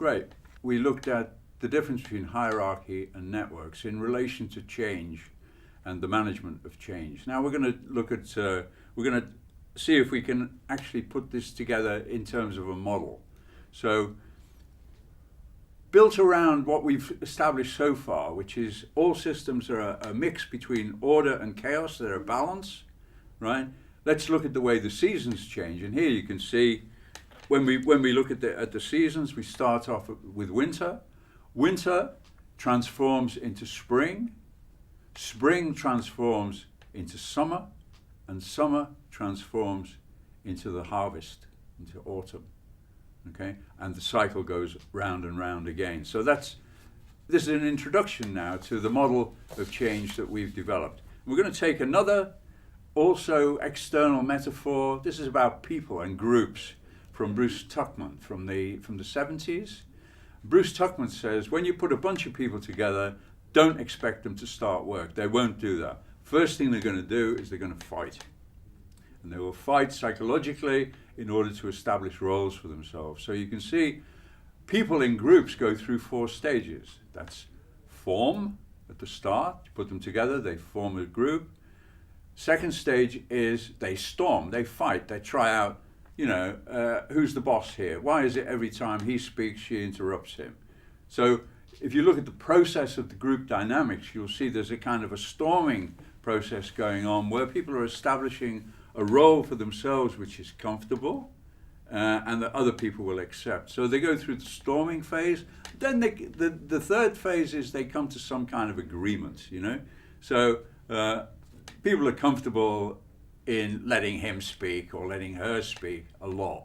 great. We looked at the difference between hierarchy and networks in relation to change and the management of change. Now we're going to look at, we're going to see if we can actually put this together in terms of a model. So built around what we've established so far, which is all systems are a mix between order and chaos, they're a balance, right? Let's look at the way the seasons change. And here you can see when we look at the seasons, we start off with winter. Winter transforms into spring. Spring transforms into summer, and summer transforms into the harvest, into autumn. Okay, and the cycle goes round and round again. So this is an introduction now to the model of change that we've developed. We're going to take another also external metaphor. This is about people and groups from Bruce Tuckman from the 70s. Bruce Tuckman says, when you put a bunch of people together, don't expect them to start work. They won't do that. First thing they're going to do is they're going to fight. And they will fight psychologically in order to establish roles for themselves. So you can see people in groups go through 4 stages. That's form at the start, you put them together, they form a group. Second stage is they storm, they fight, they try out, who's the boss here? Why is it every time he speaks, she interrupts him? So if you look at the process of the group dynamics, you'll see there's a kind of a storming process going on where people are establishing a role for themselves which is comfortable and that other people will accept. So they go through the storming phase. Then the third phase is they come to some kind of agreement, So people are comfortable in letting him speak or letting her speak a lot,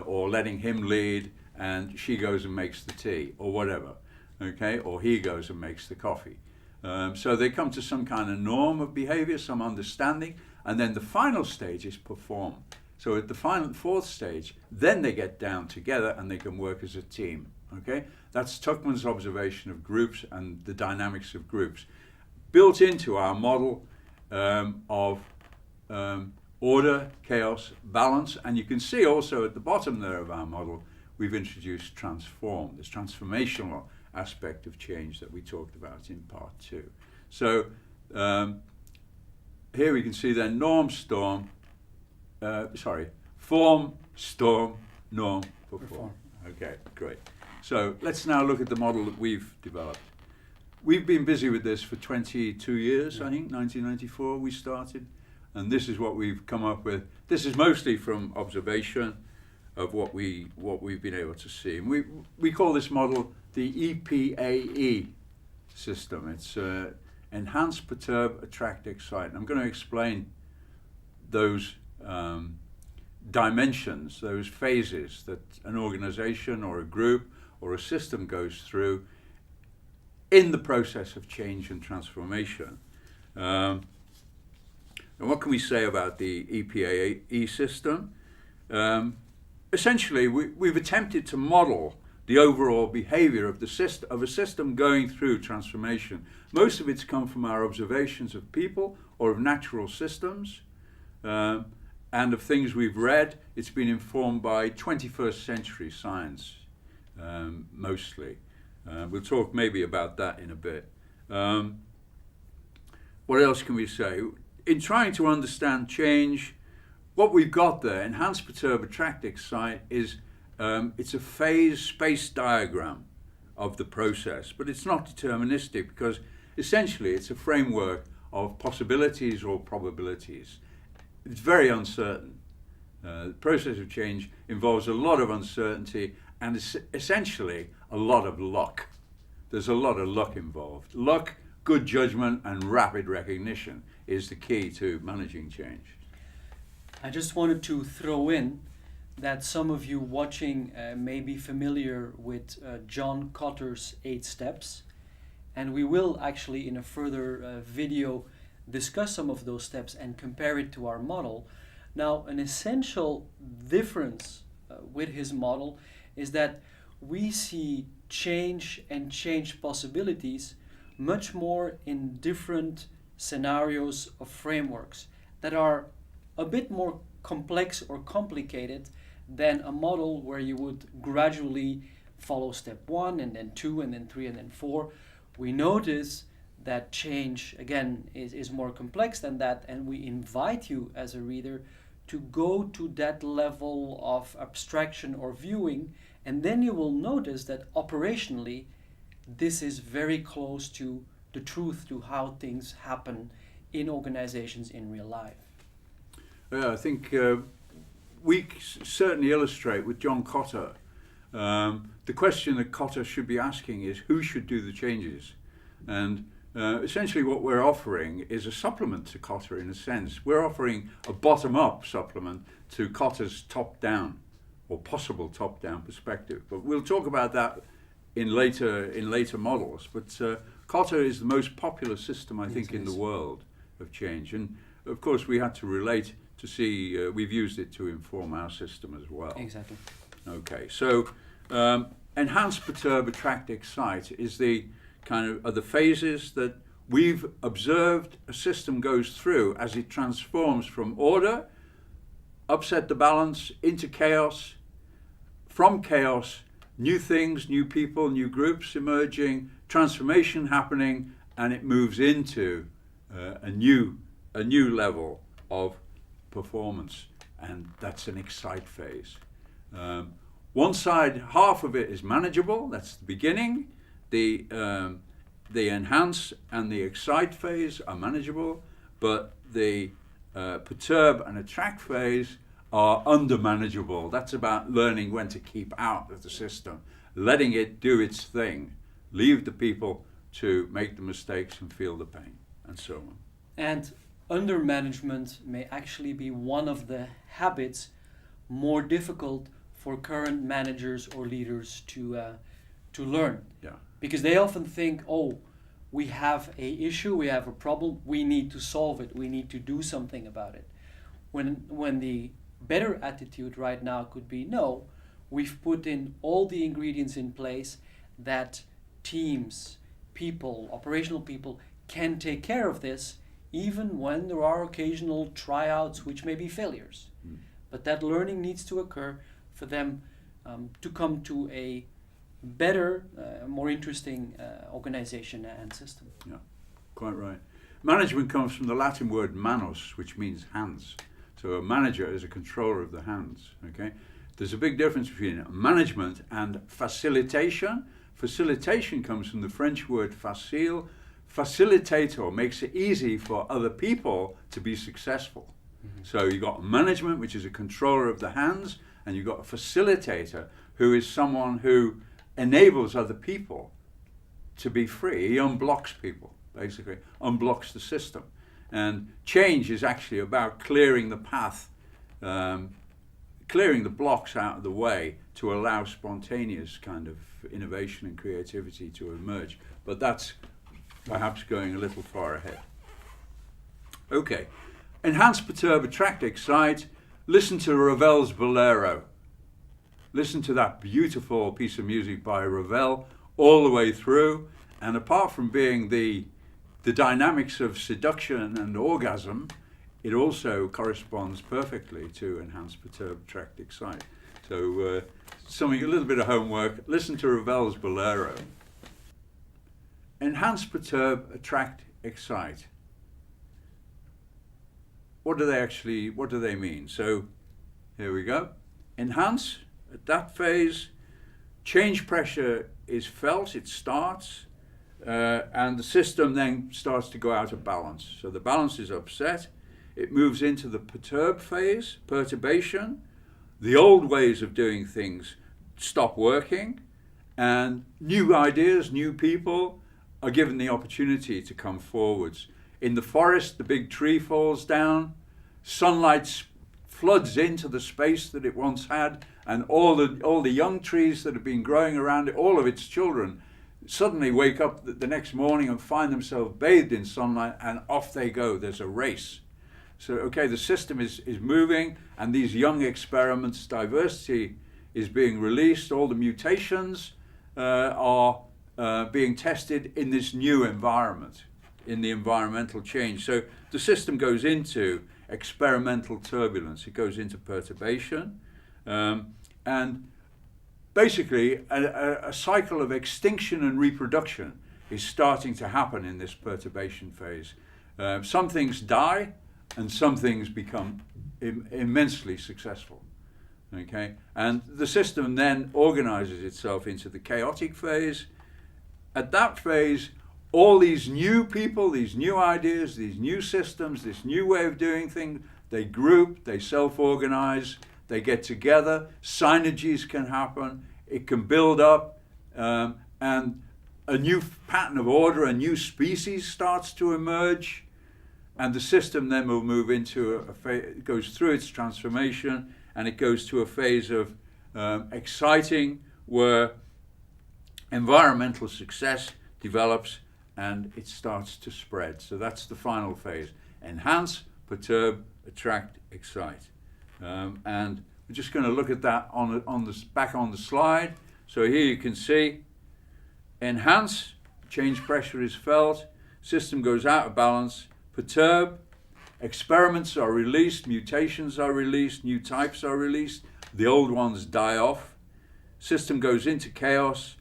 or letting him lead and she goes and makes the tea or whatever, okay? Or he goes and makes the coffee. So they come to some kind of norm of behavior, some understanding, and then the final stage is perform. So at the final 4th stage, then they get down together and they can work as a team, okay? That's Tuckman's observation of groups and the dynamics of groups. Built into our model of order, chaos, balance, and you can see also at the bottom there of our model, we've introduced transform, this transformational aspect of change that we talked about in part 2. So here we can see then form, storm, norm, perform. Okay, great. So let's now look at the model that we've developed. We've been busy with this for 22 years, I think, 1994 we started, and this is what we've come up with. This is mostly from observation of what we've been able to see. And we call this model the EPAE system. It's Enhance, Perturb, Attract, Excite. And I'm going to explain those dimensions, those phases that an organization or a group or a system goes through in the process of change and transformation. And what can we say about the EPAE system? Essentially, we've attempted to model the overall behavior of a system going through transformation. Most of it's come from our observations of people or of natural systems and of things we've read. It's been informed by 21st century science, mostly. We'll talk maybe about that in a bit. What else can we say? In trying to understand change, what we've got there, Enhance, Perturb, Attract, Excite, is it's a phase space diagram of the process, but it's not deterministic because essentially it's a framework of possibilities or probabilities. It's very uncertain. The process of change involves a lot of uncertainty and essentially a lot of luck. There's a lot of luck involved. Luck, good judgment, and rapid recognition is the key to managing change. I just wanted to throw in that some of you watching may be familiar with John Cotter's 8 steps, and we will actually in a further video discuss some of those steps and compare it to our model. Now, an essential difference with his model is that we see change and change possibilities much more in different scenarios of frameworks that are a bit more complex or complicated than a model where you would gradually follow step 1 and then 2 and then 3 and then 4, we notice that change again is more complex than that, and we invite you as a reader to go to that level of abstraction or viewing, and then you will notice that operationally this is very close to the truth, to how things happen in organizations in real life. I think we certainly illustrate with John Cotter. The question that Cotter should be asking is who should do the changes? And essentially what we're offering is a supplement to Cotter in a sense. We're offering a bottom-up supplement to Cotter's top-down or possible top-down perspective. But we'll talk about that in later models. But Cotter is the most popular system, I think, in the world of change. And of course we had to relate to see, we've used it to inform our system as well. Exactly. Okay, so enhance, perturb, attract, excite is the kind of the phases that we've observed a system goes through as it transforms from order, upset the balance, into chaos, from chaos, new things, new people, new groups emerging, transformation happening, and it moves into a new level of performance, and that's an excite phase. One side, half of it is manageable, that's the beginning. The enhance and the excite phase are manageable, but the perturb and attract phase are undermanageable. That's about learning when to keep out of the system, letting it do its thing, leave the people to make the mistakes and feel the pain, and so on. And under management may actually be one of the habits more difficult for current managers or leaders to learn. Yeah. Because they often think, oh, we have a issue, we have a problem, we need to solve it, we need to do something about it. When the better attitude right now could be, no, we've put in all the ingredients in place that teams, people, operational people can take care of this, even when there are occasional tryouts which may be failures. But that learning needs to occur for them to come to a better, more interesting organization and system. Yeah, quite right. Management comes from the Latin word manus, which means hands. So a manager is a controller of the hands. Okay, there's a big difference between management and facilitation. Facilitation comes from the French word facile. Facilitator makes it easy for other people to be successful. Mm-hmm. So you've got management, which is a controller of the hands, and you've got a facilitator, who is someone who enables other people to be free. He unblocks people, basically, unblocks the system. And change is actually about clearing the path, clearing the blocks out of the way to allow spontaneous kind of innovation and creativity to emerge. But that's perhaps going a little far ahead. Okay, enhance, perturb, attract, excite. Listen to Ravel's Bolero. Listen to that beautiful piece of music by Ravel all the way through. And apart from being the dynamics of seduction and orgasm, it also corresponds perfectly to enhance, perturb, attract, excite. So something, a little bit of homework. Listen to Ravel's Bolero. Enhance, perturb, attract, excite. What do they mean? So here we go. Enhance, at that phase, change pressure is felt, it starts, and the system then starts to go out of balance. So the balance is upset. It moves into the perturb phase, perturbation. The old ways of doing things stop working, and new ideas, new people are given the opportunity to come forwards. In the forest, the big tree falls down, sunlight floods into the space that it once had, and all the young trees that have been growing around it, all of its children, suddenly wake up the next morning and find themselves bathed in sunlight, and off they go. There's a race. So, okay, the system is moving, and these young experiments, diversity is being released, all the mutations are being tested in this new environment, in the environmental change. So the system goes into experimental turbulence, it goes into perturbation, and basically a cycle of extinction and reproduction is starting to happen in this perturbation phase. Some things die and some things become immensely successful. Okay, and the system then organizes itself into the chaotic phase. At that phase, all these new people, these new ideas, these new systems, this new way of doing things, they group, they self-organize, they get together, synergies can happen, it can build up, and a new pattern of order, a new species starts to emerge, and the system then will move into a phase, it goes through its transformation, and it goes to a phase of exciting, where environmental success develops and it starts to spread. So that's the final phase. Enhance, perturb, attract, excite. And we're just going to look at that back on the slide. So here you can see, enhance, change pressure is felt, system goes out of balance. Perturb, experiments are released, mutations are released, new types are released, the old ones die off. System goes into chaos,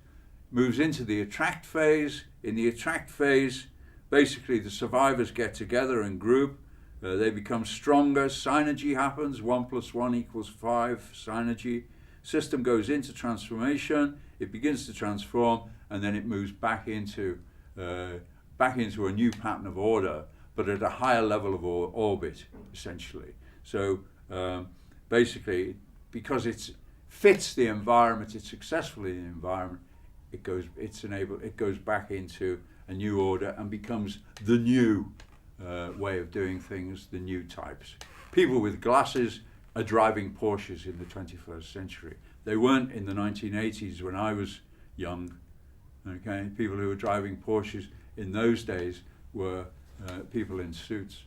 moves into the attract phase. In the attract phase, basically the survivors get together and group. They become stronger. Synergy happens. 1 + 1 = 5. Synergy. System goes into transformation. It begins to transform, and then it moves back into a new pattern of order, but at a higher level of orbit, essentially. So basically, because it fits the environment, it's successful in the environment, it goes back into a new order and becomes the new way of doing things, the new types. People with glasses are driving Porsches in the 21st century. They weren't in the 1980s when I was young. Okay, people who were driving Porsches in those days were people in suits.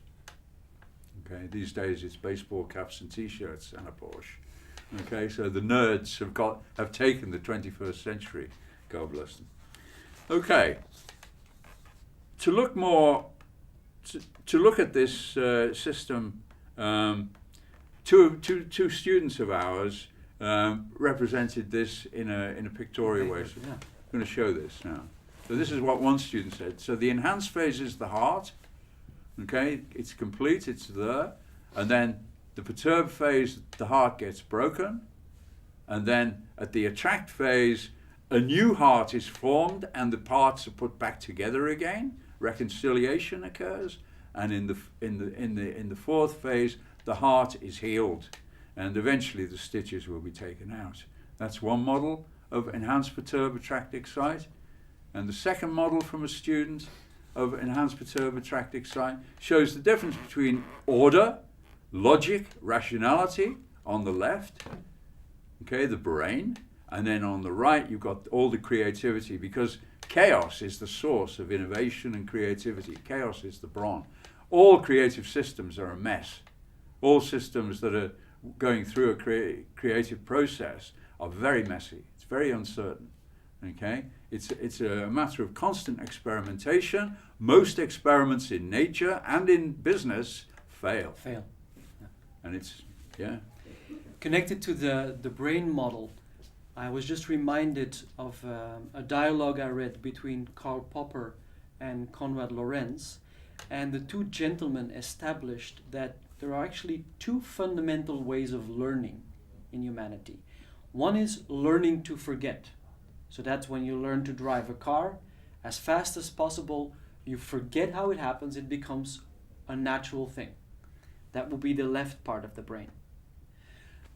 Okay, these days it's baseball caps and t-shirts and a Porsche. Okay, so the nerds have taken the 21st century. God bless them. Okay, to look at this system, two students of ours represented this in a pictorial way. So I'm going to show this now. So this is what one student said. So the enhanced phase is the heart. Okay, it's complete, it's there. And then the perturb phase, the heart gets broken. And then at the attract phase, a new heart is formed and the parts are put back together again. Reconciliation occurs. And in the fourth phase, the heart is healed. And eventually the stitches will be taken out. That's one model of enhanced perturb, attract, excite. And the second model from a student of enhanced perturb, attract, excite shows the difference between order, logic, rationality on the left, okay, the brain, and then on the right you've got all the creativity, because chaos is the source of innovation and creativity. Chaos is the brawn. All creative systems are a mess. All systems that are going through a creative process are very messy. It's very uncertain. Okay, it's a matter of constant experimentation. Most experiments in nature and in business fail. Yeah. And it's Connected to the brain model, I was just reminded of a dialogue I read between Karl Popper and Konrad Lorenz, and the two gentlemen established that there are actually two fundamental ways of learning in humanity. One is learning to forget. So that's when you learn to drive a car as fast as possible. You forget how it happens. It becomes a natural thing. That will be the left part of the brain.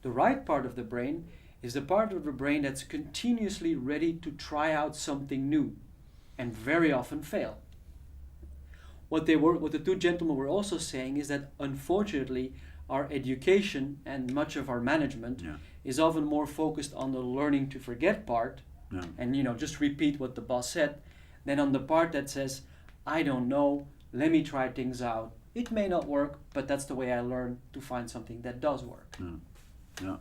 The right part of the brain is the part of the brain that's continuously ready to try out something new and very often fail. What the two gentlemen were also saying is that unfortunately our education and much of our management is often more focused on the learning to forget part and just repeat what the boss said, than on the part that says, I don't know, let me try things out. It may not work, but that's the way I learn to find something that does work. Yeah.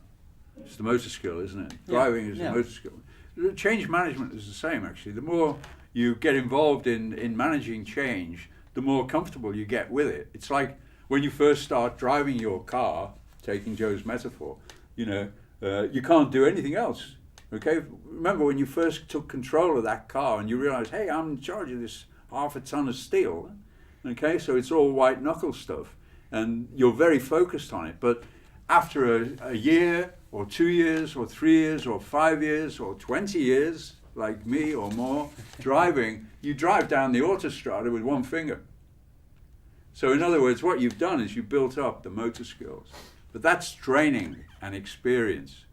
It's the motor skill, isn't it? Driving is the motor skill. Change management is the same, actually. The more you get involved in managing change, the more comfortable you get with it. It's like when you first start driving your car, taking Joe's metaphor, you can't do anything else. Okay, remember when you first took control of that car and you realize, hey, I'm in charge of this half a ton of steel. Okay, so it's all white knuckle stuff, and you're very focused on it. But after a year, or 2 years, or 3 years, or 5 years, or 20 years, like me or more, driving, you drive down the autostrada with one finger. So in other words, what you've done is you built up the motor skills. But that's training and experience.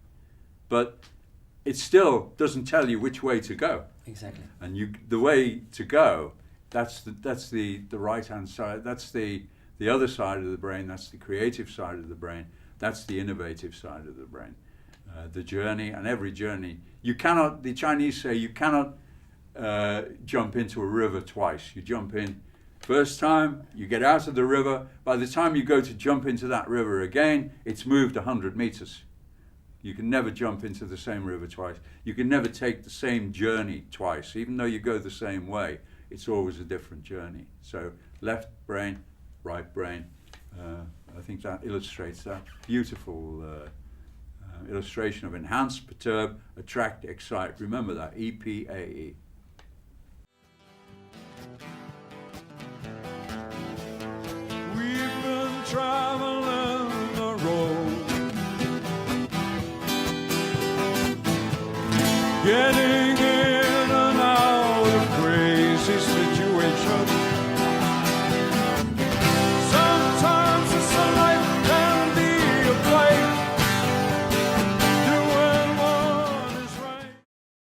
But it still doesn't tell you which way to go. Exactly. And the way to go, that's the right-hand side. That's the other side of the brain. That's the creative side of the brain. That's the innovative side of the brain. The journey, and every journey. You cannot, the Chinese say, you cannot jump into a river twice. You jump in first time, you get out of the river. By the time you go to jump into that river again, it's moved 100 meters. You can never jump into the same river twice. You can never take the same journey twice. Even though you go the same way, it's always a different journey. So left brain, right brain. I think that illustrates that beautiful illustration of enhance, perturb, attract, excite. Remember that, EPAE.